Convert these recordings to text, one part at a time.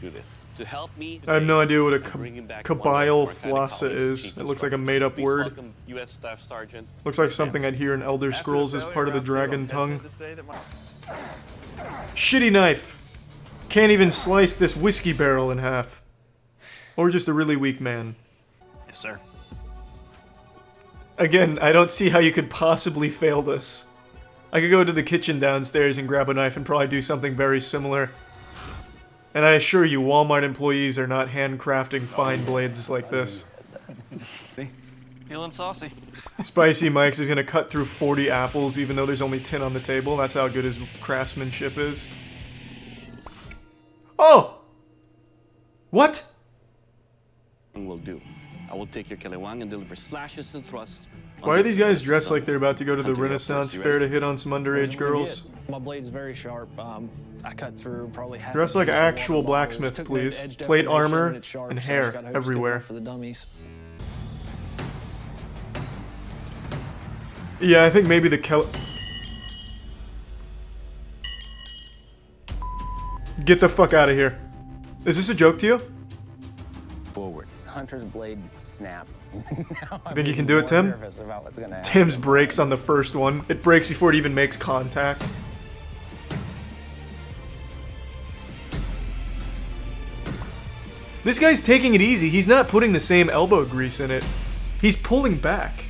through this. To help me I have no idea what a Kabyle Flossa is. It looks like a made-up word. US Staff Sergeant. Looks like something I'd hear in Elder Scrolls as part of the Dragon Tongue. Shitty knife! Can't even slice this whiskey barrel in half. Or just a really weak man. Yes, sir. Again, I don't see how you could possibly fail this. I could go to the kitchen downstairs and grab a knife and probably do something very similar. And I assure you, Walmart employees are not handcrafting fine blades like this. Feeling saucy. Spicy Mike's is gonna cut through 40 apples even though there's only 10 on the table. That's how good his craftsmanship is. Oh! What? Will do. I will take your kelewang and deliver slashes and thrusts. Why are these guys dressed like they're about to go to the Renaissance Fair to hit on some underage girls? My blade's very sharp. I cut through probably half. Dress like actual blacksmiths, please. Plate armor and hair everywhere. For the dummies. Yeah, I think maybe the Get the fuck out of here. Is this a joke to you? Forward. Hunter's blade snap. Think you can do it, Tim? Tim's breaks on the first one. It breaks before it even makes contact. This guy's taking it easy. He's not putting the same elbow grease in it. He's pulling back.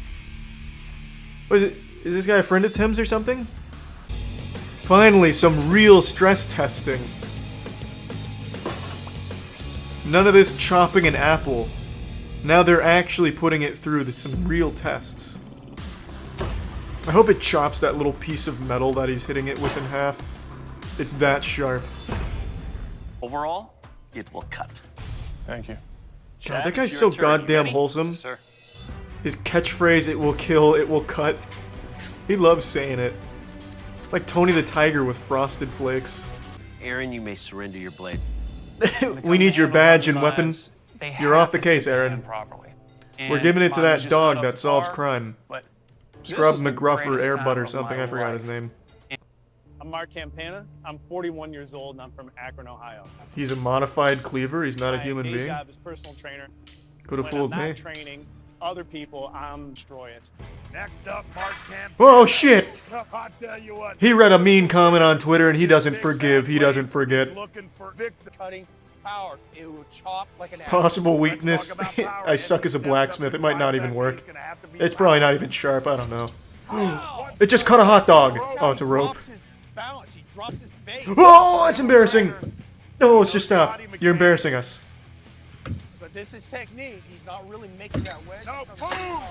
What is this guy a friend of Tim's or something? Finally, some real stress testing. None of this chopping an apple. Now they're actually putting it through some real tests. I hope it chops that little piece of metal that he's hitting it with in half. It's that sharp. Overall, it will cut. Thank you. God, that guy's so goddamn wholesome. Yes, sir. His catchphrase, it will kill, it will cut. He loves saying it. It's like Tony the Tiger with Frosted Flakes. Aaron, you may surrender your blade. We need your badge and weapon. You're off the case, Aaron. We're giving it to that dog that solves crime. Scrub McGruff or Airbutt or something, I forgot his name. I'm Mark Campana. I'm 41 years old and I'm from Akron, Ohio. He's a modified cleaver, he's not a human being. My job is personal trainer. Could have fooled when I'm me. not training other people, I'm destroy it. Next up, Mark Campana. Oh shit! I'll tell you what. He read a mean comment on Twitter and he doesn't forgive, he doesn't forget. Looking for victim cutting power. It will chop like an Possible weakness. I suck as a blacksmith, it might not even work. It's probably not even sharp, I don't know. It just cut a hot dog. Oh, it's a rope. Oh, that's embarrassing. No, let's just stop. You're embarrassing us. But this is technique. He's not really making that wedge. No,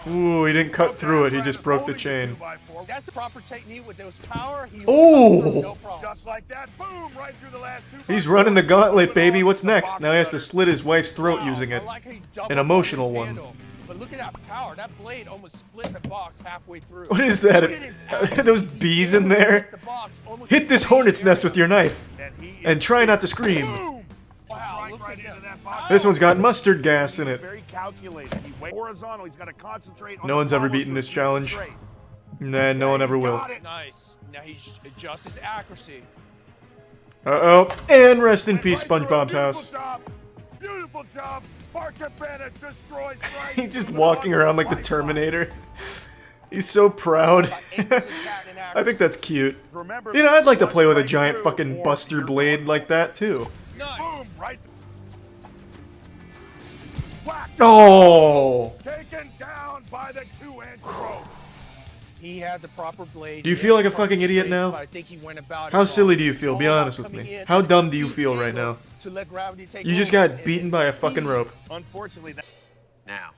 boom! Ooh, he didn't cut through it. He just broke the chain. That's the proper technique with those power. Oh! No problem. Just like that. Boom! Right through the last two. He's running the gauntlet, baby. What's next? Now he has to slit his wife's throat using it. An emotional one. But look at that power. That blade almost split the box halfway through. What is that? Those bees in there? Hit this hornet's nest with your knife. And try not to scream. Wow, look at that. This one's got mustard gas in it. Very calculated. Horizontal. He's got to concentrate on No one's ever beaten this challenge. Nah, no one ever will. Nice. Now he adjusts his accuracy. Uh-oh. And rest in peace, SpongeBob's house. Beautiful job. Mark Campana destroys. He's just walking around like the Terminator. He's so proud. I think that's cute. You know, I'd like to play with a giant fucking buster blade like that, too. Boom, right. Oh! Taken down by the 2-inch rope. He had the proper blade. Do you feel like a fucking idiot now? How silly do you feel? Be honest with me. How dumb do you feel right now? You just got beaten by a fucking rope. Unfortunately, Now,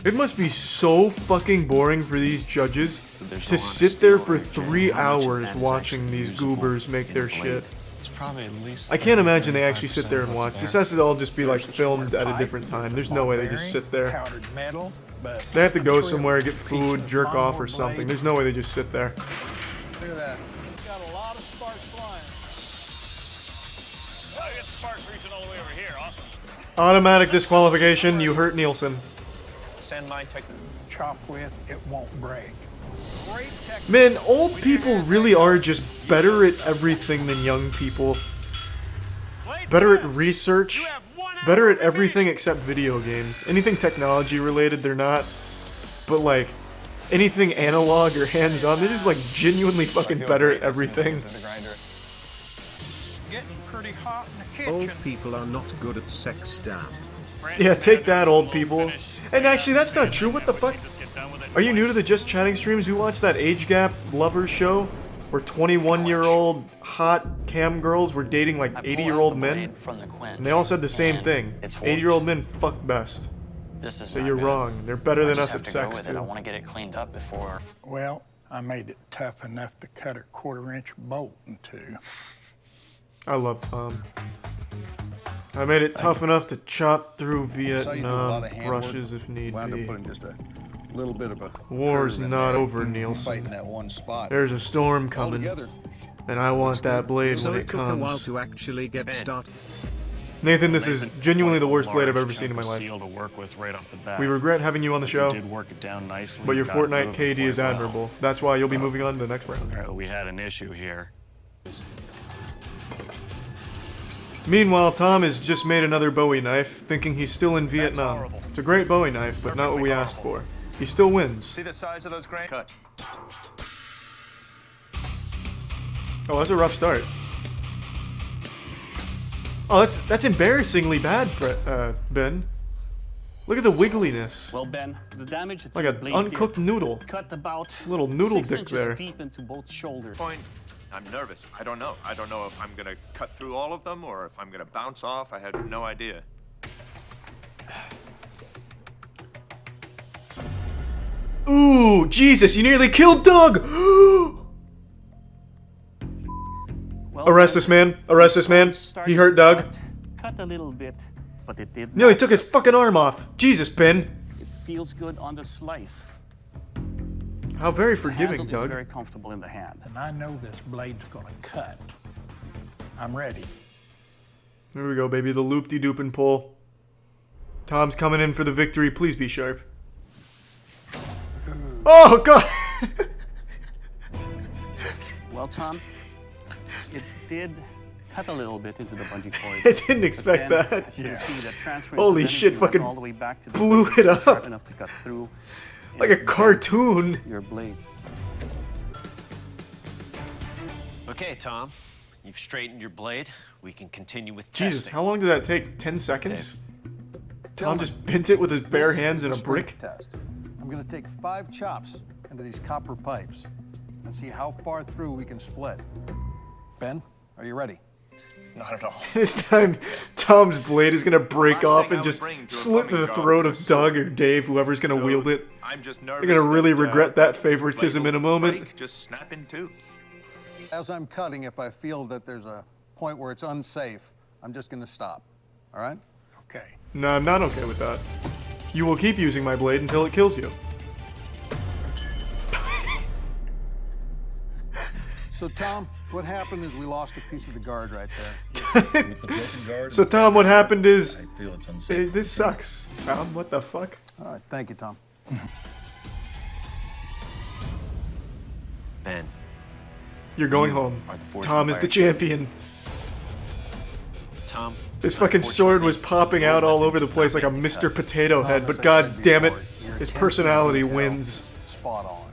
It must be so fucking boring for these judges to sit there for 3 hours watching these goobers make their shit. It's probably at least I can't imagine they actually sit there and watch. This has to all just be like filmed at a different time. There's no way they just sit there. Powdered metal, but They have to go somewhere, get food, jerk off or something. There's no way they just sit there. look at that. Got a lot of sparks flying. Oh, I got sparks reaching all the way over here. Awesome. Automatic disqualification. You hurt Nielsen. Send my tech. chop with, it won't break. Great technique. Man, old people really are just better at everything than young people. better at research, better at everything except video games. Anything technology related, they're not. But like, anything analog or hands-on, they're just like genuinely fucking better at everything. Getting pretty hot in the kitchen. Old people are not good at sex stuff. Yeah, take that, old people. And actually, that's not true. What the fuck? Are you new to the Just Chatting streams? We watched that age gap lovers show where 21-year-old hot cam girls were dating like 80-year-old men, and they all said the same thing. 80-year-old men fuck best. So you're wrong. They're better than us at sex too. I want to get it cleaned up before. Well, I made it tough enough to cut a 1/4-inch bolt in two. I love Tom. I made it tough enough to chop through Vietnam brushes if need be. Just a little bit of a War's not over, Nielsen. that one spot. There's a storm coming, and I want that blade when it took a while comes. to actually get started. Nathan, this is genuinely the worst blade I've ever seen in my life. To work with right off the bat. We regret having you on the show, did work it down nicely, but your got it Fortnite moved KD is quite well. admirable. That's why you'll be moving on to the next round. Alright, we had an issue here. Meanwhile, Tom has just made another Bowie knife, thinking he's still in Vietnam. It's a great Bowie knife, but not what we asked for. He still wins. See the size of those grains? Cut. Oh, that's a rough start. Oh, that's embarrassingly bad, Ben. Look at the wiggliness. Well, Ben, the damage that Like your an blade uncooked did noodle. cut about Little noodle 6 dick inches there. deep into both shoulders. Point. I'm nervous. I don't know. I don't know if I'm gonna cut through all of them or if I'm gonna bounce off. I had no idea. Ooh, Jesus, you nearly killed Doug! Well, Arrest this man. Arrest this man. He hurt Doug. Cut a little bit, but it did Nearly not. took his fucking arm off. Jesus, Ben. It feels good on the slice. How very The forgiving, handle is Doug. very comfortable in the hand. And I know this blade's gonna cut. I'm ready. There we go, baby. The loop-de-doop and pull. Tom's coming in for the victory. Please be sharp. Oh, God! Well, Tom, it did cut a little bit into the bungee cord. I didn't expect But then, that. as you can see, the transfer Holy of energy shit, went fucking all the way back to the blew blade, it up. sharp enough to cut through. Like a and cartoon. your blade. Okay, Tom. You've straightened your blade. We can continue with Jesus, testing. how long did that take? 10 seconds? Tom just bent it with his bare hands in a brick? Test. I'm going to take 5 chops into these copper pipes and see how far through we can split. Ben, are you ready? Not at all. This time, Tom's blade is gonna break Last off thing I and would just bring to a slit plumbing the job throat is of a Doug sword. or Dave, whoever's gonna So, wield it. I'm just nervous. They're gonna really that, regret that blade favoritism will in a moment. break, just snap in two. As I'm cutting, if I feel that there's a point where it's unsafe, I'm just going to stop. All right? Okay. No, I'm not okay with that. You will keep using my blade until it kills you. So, Tom, what happened is we lost a piece of the guard right there. So Tom, what happened is, feel it's unsafe. this sucks. Tom, what the fuck? All right, thank you, Tom. Ben, You're going You home. are the forged Tom is the fire. champion. Tom. This fucking sword was popping out all over the place like a Mr. Potato Head, but god damn it, his personality wins. Spot on.